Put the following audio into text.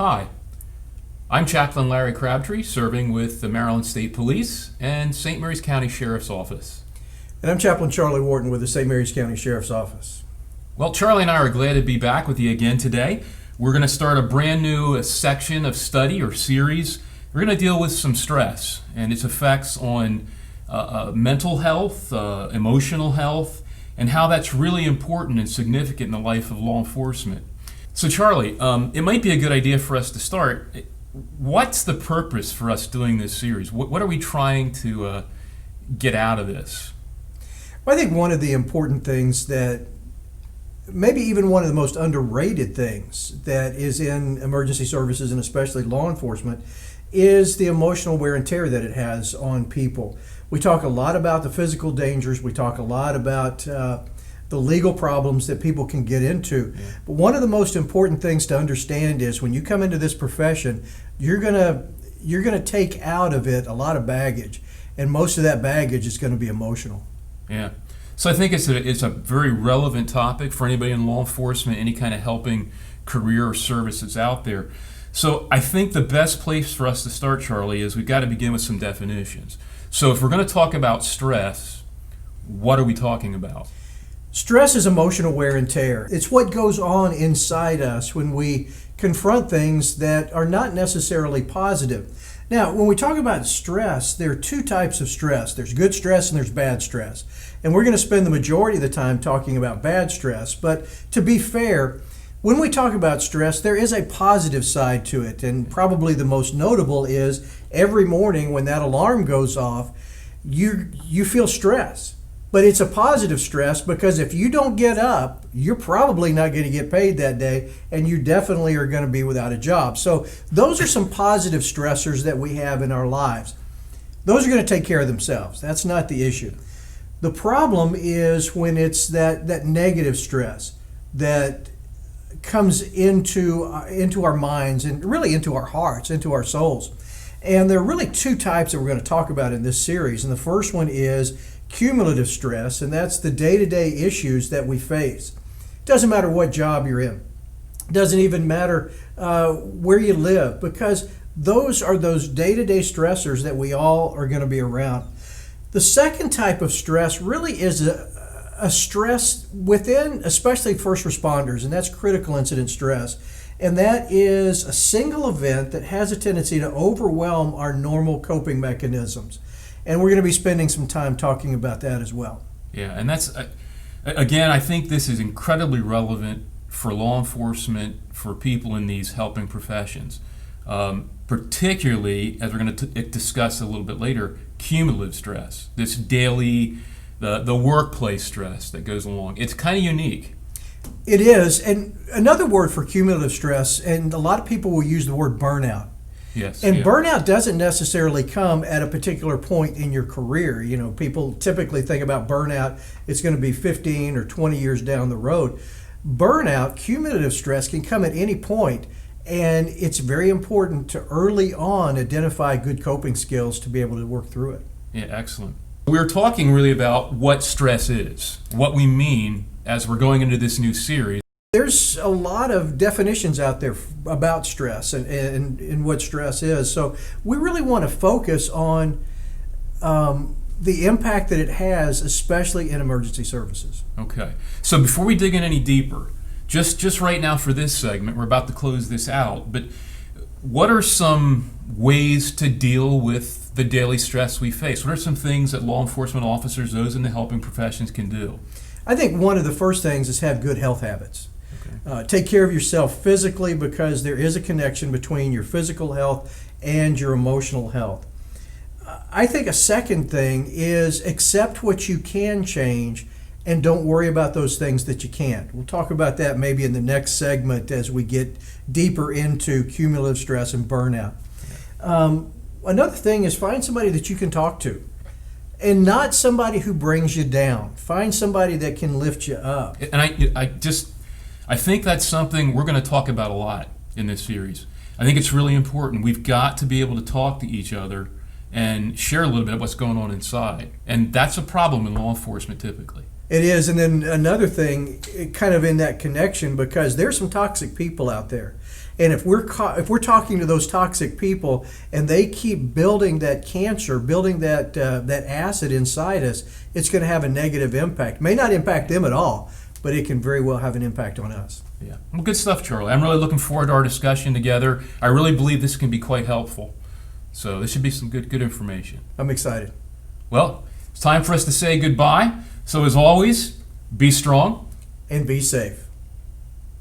Hi, I'm Chaplain Larry Crabtree, serving with the Maryland State Police and St. Mary's County Sheriff's Office. And I'm Chaplain Charlie Wharton with the St. Mary's County Sheriff's Office. Well, Charlie and I are glad to be back with you again today. We're going to start a brand new section of study or series. We're going to deal with some stress and its effects on mental health, emotional health, and how that's really important and significant in the life of law enforcement. So Charlie, it might be a good idea for us to start. What's the purpose for us doing this series? What are we trying to get out of this? Well, I think one of the important things that, maybe even one of the most underrated things that is in emergency services and especially law enforcement, is the emotional wear and tear that it has on people. We talk a lot about the physical dangers. We talk a lot about the legal problems that people can get into. Yeah. But one of the most important things to understand is when you come into this profession, you're gonna take out of it a lot of baggage, and most of that baggage is going to be emotional. Yeah. So I think it's a very relevant topic for anybody in law enforcement, any kind of helping career or service that's out there. So I think the best place for us to start, Charlie, is we've got to begin with some definitions. So if we're going to talk about stress, what are we talking about? Stress is emotional wear and tear. It's what goes on inside us when we confront things that are not necessarily positive. Now, when we talk about stress, there are two types of stress. There's good stress and there's bad stress. And we're going to spend the majority of the time talking about bad stress. But to be fair, when we talk about stress, there is a positive side to it. And probably the most notable is every morning when that alarm goes off, you feel stress. But it's a positive stress because if you don't get up, you're probably not going to get paid that day, and you definitely are going to be without a job. So those are some positive stressors that we have in our lives. Those are going to take care of themselves. That's not the issue. The problem is when it's that negative stress that comes into our minds and really into our hearts, into our souls. And there are really two types that we're going to talk about in this series. And the first one is cumulative stress, and that's the day-to-day issues that we face. It doesn't matter what job you're in. It doesn't even matter where you live, because those are those day-to-day stressors that we all are going to be around. The second type of stress really is a stress within, especially first responders, and that's critical incident stress. And that is a single event that has a tendency to overwhelm our normal coping mechanisms. And we're going to be spending some time talking about that as well. Yeah, and that's, again, I think this is incredibly relevant for law enforcement, for people in these helping professions, particularly, as we're going to discuss a little bit later, cumulative stress, this daily, the workplace stress that goes along. It's kind of unique. It is. And another word for cumulative stress, and a lot of people will use the word burnout. Yes. And yeah. Burnout doesn't necessarily come at a particular point in your career. You know, people typically think about burnout, it's going to be 15 or 20 years down the road. Burnout, cumulative stress, can come at any point, and it's very important to early on identify good coping skills to be able to work through it. Yeah, excellent. We're talking really about what stress is, what we mean as we're going into this new series. There's a lot of definitions out there about stress and what stress is. So we really want to focus on the impact that it has, especially in emergency services. Okay. So before we dig in any deeper, just right now for this segment, we're about to close this out, but what are some ways to deal with the daily stress we face? What are some things that law enforcement officers, those in the helping professions, can do? I think one of the first things is have good health habits. Take care of yourself physically, because there is a connection between your physical health and your emotional health. I think a second thing is accept what you can change and don't worry about those things that you can't. We'll talk about that maybe in the next segment as we get deeper into cumulative stress and burnout. Another thing is find somebody that you can talk to, and not somebody who brings you down. Find somebody that can lift you up. And I think that's something we're going to talk about a lot in this series. I think it's really important. We've got to be able to talk to each other and share a little bit of what's going on inside. And that's a problem in law enforcement typically. It is, and then another thing, kind of in that connection, because there's some toxic people out there, and if we're talking to those toxic people, and they keep building that cancer, building that acid inside us, it's going to have a negative impact. May not impact them at all, but it can very well have an impact on us. Yeah. Well, good stuff, Charlie. I'm really looking forward to our discussion together. I really believe this can be quite helpful. So this should be some good information. I'm excited. Well, it's time for us to say goodbye. So as always, be strong And be safe.